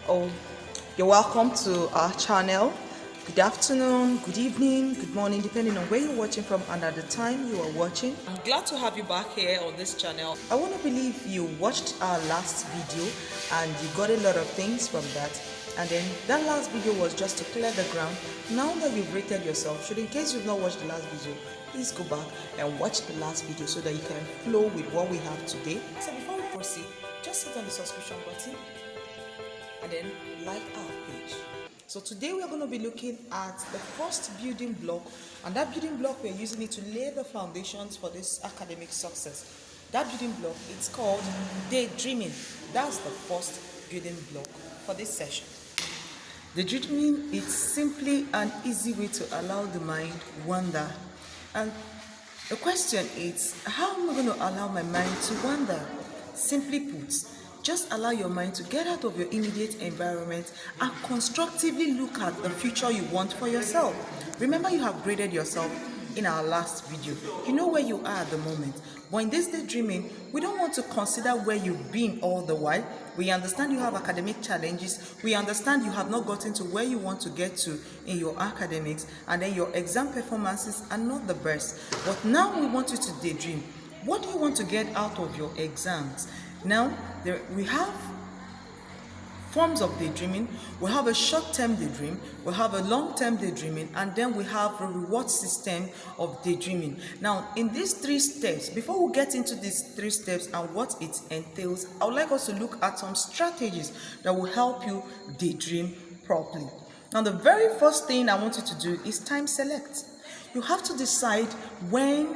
Oh, you're welcome to our channel. Good afternoon, good evening, good morning, depending on where you're watching from and at the time you are watching. I'm glad to have you back here on this channel. I want to believe you watched our last video and you got a lot of things from that. And then that last video was just to clear the ground. Now that you've rated yourself, in case you've not watched the last video, please go back and watch the last video so that you can flow with what we have today. So before we proceed, just hit on the subscription button and then like our page. So today we are going to be looking at the first building block, and that building block we are using it to lay the foundations for this academic success. That building block, it's called daydreaming. That's the first building block for this session. Daydreaming is simply an easy way to allow the mind wander. And the question is, how am I going to allow my mind to wander? Simply put, just allow your mind to get out of your immediate environment and constructively look at the future you want for yourself. Remember, you have graded yourself in our last video. You know where you are at the moment. But in this daydreaming, we don't want to consider where you've been all the while. We understand you have academic challenges. We understand you have not gotten to where you want to get to in your academics, and then your exam performances are not the best. But now we want you to daydream. What do you want to get out of your exams? Now, we have forms of daydreaming. We have a short-term daydream, we have a long-term daydreaming, and then we have a reward system of daydreaming. Now, in these 3 steps, before we get into these 3 steps and what it entails, I would like us to look at some strategies that will help you daydream properly. Now, the very first thing I want you to do is time select. You have to decide when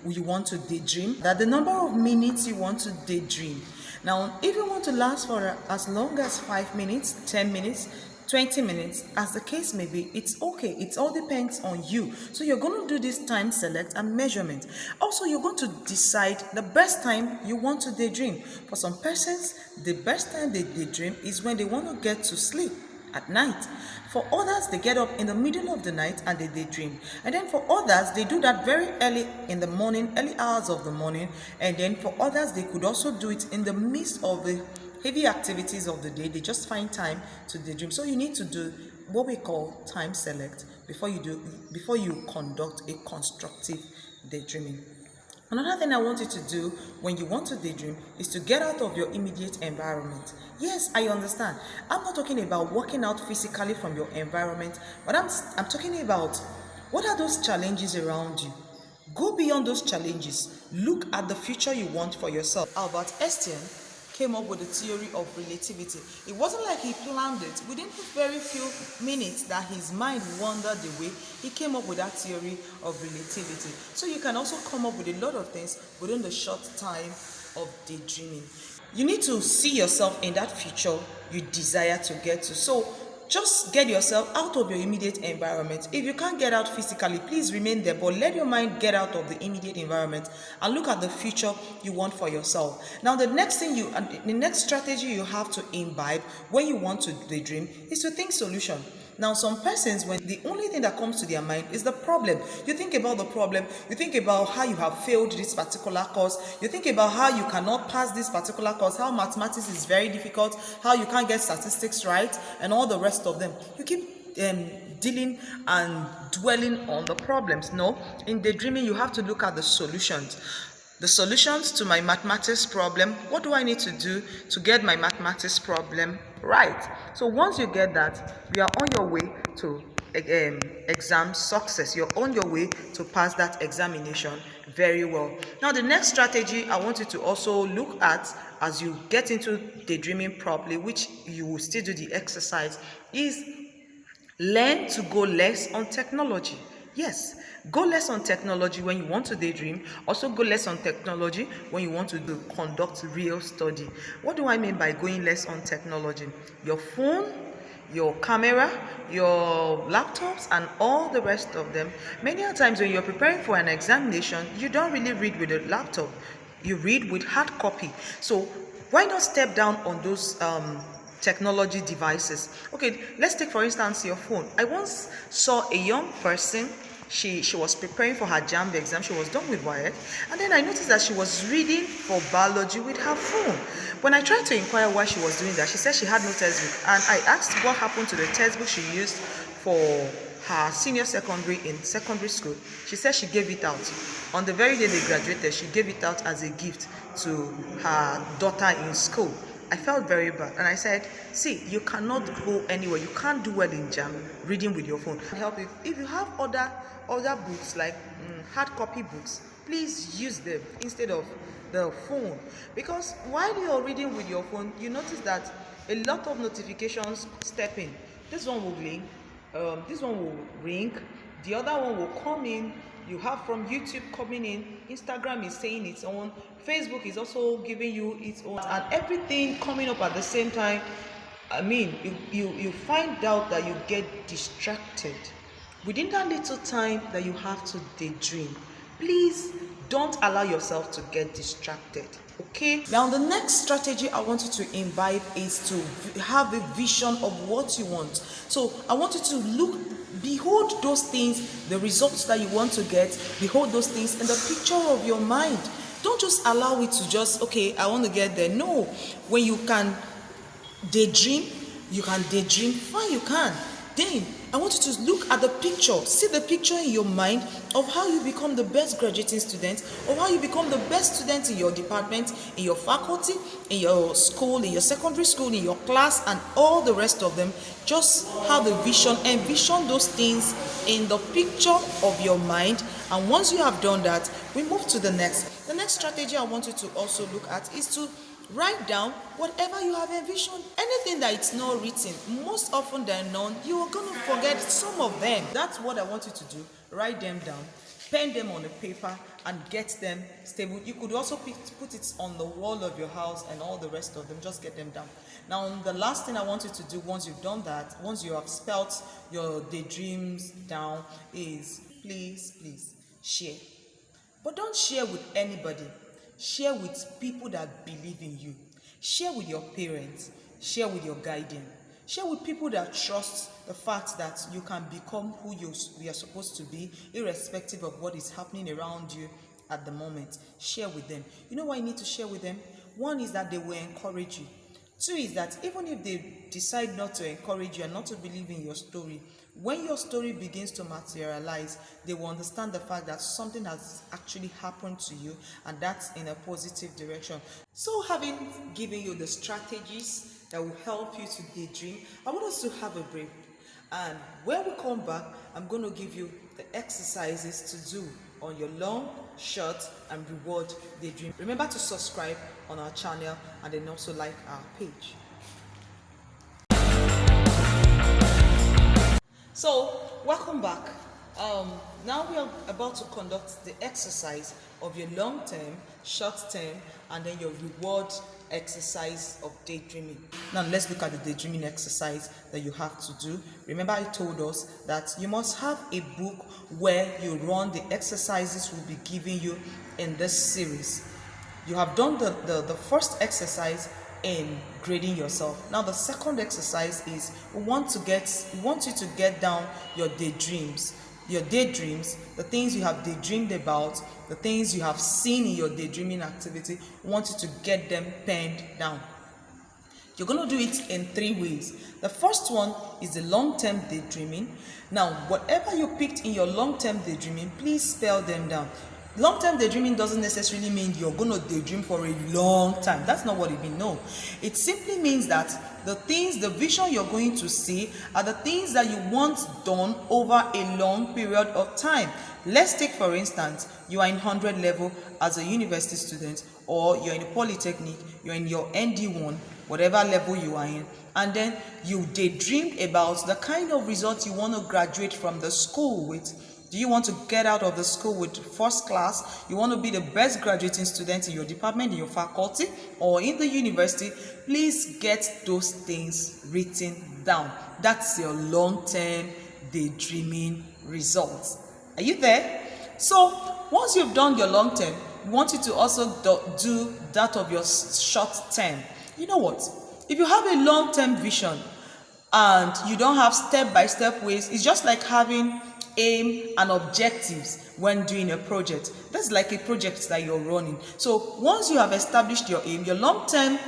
you want to daydream, that the number of minutes you want to daydream. Now, if you want to last for as long as 5 minutes, 10 minutes, 20 minutes, as the case may be, it's okay. It all depends on you. So you're going to do this time select and measurement. Also, you're going to decide the best time you want to daydream. For some persons, the best time they daydream is when they want to get to sleep at night. For others, they get up in the middle of the night and they daydream. And then for others, they do that very early in the morning, early hours of the morning. And then for others, they could also do it in the midst of the heavy activities of the day. They just find time to daydream. So you need to do what we call time select before you conduct a constructive daydreaming. Another thing I want you to do when you want to daydream is to get out of your immediate environment. Yes, I understand. I'm not talking about working out physically from your environment, but I'm talking about what are those challenges around you. Go beyond those challenges. Look at the future you want for yourself. Albert Einstein came up with the theory of relativity. It wasn't like he planned it. Within very few minutes that his mind wandered away, he came up with that theory of relativity. So you can also come up with a lot of things within the short time of daydreaming. You need to see yourself in that future you desire to get to. So just get yourself out of your immediate environment. If you can't get out physically, please remain there, but let your mind get out of the immediate environment and look at the future you want for yourself. Now, the next strategy you have to imbibe when you want to daydream is to think solution. Now, some persons, when the only thing that comes to their mind is the problem. You think about the problem, you think about how you have failed this particular course, you think about how you cannot pass this particular course, how mathematics is very difficult, how you can't get statistics right, and all the rest of them. You keep dealing and dwelling on the problems. No, in daydreaming, you have to look at the solutions. The solutions to my mathematics problem. What do I need to do to get my mathematics problem right? So once you get that, you are on your way to exam success. You're on your way to pass that examination very well. Now, the next strategy I want you to also look at as you get into daydreaming properly, which you will still do the exercise, is learn to go less on technology. Yes, go less on technology when you want to daydream. Also go less on technology when you want to conduct real study. What do I mean by going less on technology? Your phone, your camera, your laptops, and all the rest of them. Many times when you're preparing for an examination, you don't really read with a laptop. You read with hard copy. So why not step down on those technology devices? Okay, let's take for instance your phone. I once saw a young person She was preparing for her JAMB exam. She was done with WIAC, and then I noticed that she was reading for biology with her phone. When I tried to inquire why she was doing that, she said she had no textbook, and I asked what happened to the textbook she used for her senior secondary in secondary school. She said she gave it out. On the very day they graduated, she gave it out as a gift to her daughter in school. I felt very bad, and I said, see, you cannot go anywhere. You can't do well in JAM reading with your phone. Help if you have other books like hard copy books, please use them instead of the phone, because while you're reading with your phone, you notice that a lot of notifications step in. This one will ring, this one will ring, the other one will come in. You have from YouTube coming in, Instagram is saying its own, Facebook is also giving you its own, and everything coming up at the same time. I mean, you find out that you get distracted. Within that little time that you have to daydream, please don't allow yourself to get distracted. Okay, now the next strategy I want you to imbibe is to have a vision of what you want. So I want you to behold those things, the results that you want to get, behold those things in the picture of your mind. Don't just allow it to just, okay, I want to get there. No, when you can daydream, fine, you can. Then I want you to look at the picture, see the picture in your mind of how you become the best graduating student, or how you become the best student in your department, in your faculty, in your school, in your secondary school, in your class, and all the rest of them. Just have a vision, envision those things in the picture of your mind. And once you have done that, we move to the next. The next strategy I want you to also look at is to write down whatever you have envisioned. Anything that it's not written, most often than not, you are going to forget some of them. That's what I want you to do. Write them down, pen them on a paper, and get them stable. You could also put it on the wall of your house, and all the rest of them, just get them down. Now, the last thing I want you to do once you've done that, once you have spelt your daydreams down, is please share. But don't share with anybody. Share with people that believe in you. Share with your parents. Share with your guardian. Share with people that trust the fact that you can become who you are supposed to be, irrespective of what is happening around you at the moment. Share with them. You know why you need to share with them? One is that they will encourage you. Two is that even if they decide not to encourage you and not to believe in your story, when your story begins to materialize, they will understand the fact that something has actually happened to you, and that's in a positive direction. So, having given you the strategies that will help you to daydream, I want us to have a break. And when we come back, I'm going to give you the exercises to do on your long, short, and reward daydream. Remember to subscribe on our channel, and then also like our page. So, welcome back. Now we are about to conduct the exercise of your long-term, short-term, and then your reward exercise of daydreaming. Now let's look at the daydreaming exercise that you have to do. Remember, I told us that you must have a book where you run the exercises we'll be giving you in this series. You have done the first exercise in grading yourself. Now the second exercise is we want you to get down your daydreams, the things you have daydreamed about, the things you have seen in your daydreaming activity. We want you to get them penned down. You're going to do it in 3 ways. The first one is the long-term daydreaming. Now, whatever you picked in your long-term daydreaming, please spell them down. Long-term daydreaming doesn't necessarily mean you're going to daydream for a long time. That's not what it means. No. It simply means that the vision you're going to see are the things that you want done over a long period of time. Let's take, for instance, you are in 100 level as a university student, or you're in a polytechnic, you're in your ND1, whatever level you are in, and then you daydreamed about the kind of results you want to graduate from the school with. Do you want to get out of the school with first class? You want to be the best graduating student in your department, in your faculty, or in the university? Please get those things written down. That's your long-term daydreaming results. Are you there? So, once you've done your long-term, we want you to also do that of your short-term. You know what? If you have a long-term vision and you don't have step-by-step ways, it's just like having aim, and objectives when doing a project. That's like a project that you're running. So once you have established your aim, your long-term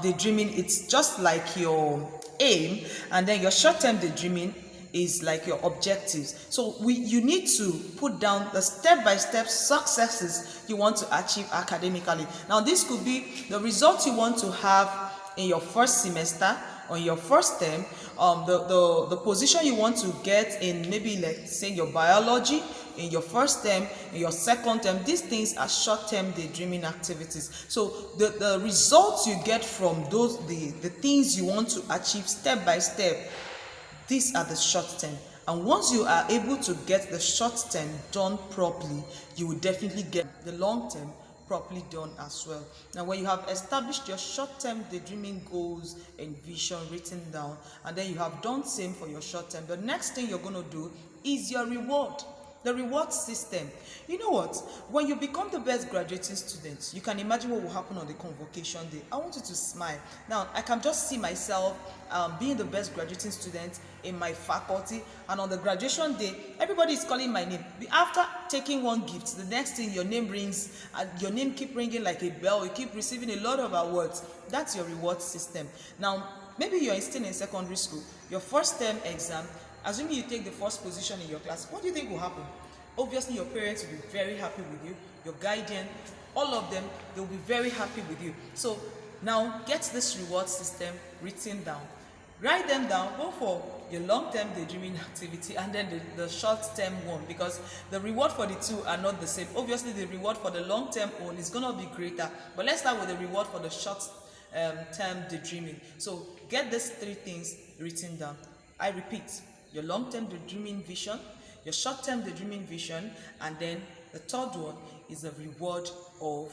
daydreaming, it's just like your aim, and then your short-term daydreaming is like your objectives. So you need to put down the step-by-step successes you want to achieve academically. Now this could be the results you want to have in your first semester, on your first term, the position you want to get in, maybe like say your biology in your first term, in your second term. These things are short-term daydreaming activities. So the results you get from those, the things you want to achieve step by step, these are the short term. And once you are able to get the short term done properly, you will definitely get the long term properly done as well. Now when you have established your short-term daydreaming goals and vision written down, and then you have done same for your short term, the next thing you're going to do is your reward. The reward system. You know what? When you become the best graduating student, you can imagine what will happen on the convocation day. I want you to smile. Now, I can just see myself being the best graduating student in my faculty, and on the graduation day, everybody is calling my name. After taking one gift, the next thing your name rings, and your name keep ringing like a bell. You keep receiving a lot of awards. That's your reward system. Now, maybe you're still in secondary school, your first term exam. Assuming you take the first position in your class, what do you think will happen? Obviously, your parents will be very happy with you, your guardian, all of them, they will be very happy with you. So now get this reward system written down. Write them down, go for your long-term daydreaming activity and then the short-term one, because the reward for the two are not the same. Obviously, the reward for the long-term one is going to be greater, but let's start with the reward for the short-term daydreaming. So get these three things written down. I repeat, your long-term daydreaming vision, your short-term daydreaming vision, and then the third one is the reward of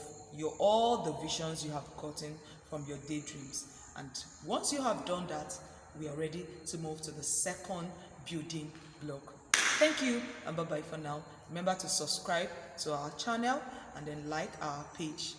all the visions you have gotten from your daydreams. And once you have done that, we are ready to move to the second building block. Thank you, and bye-bye for now. Remember to subscribe to our channel and then like our page.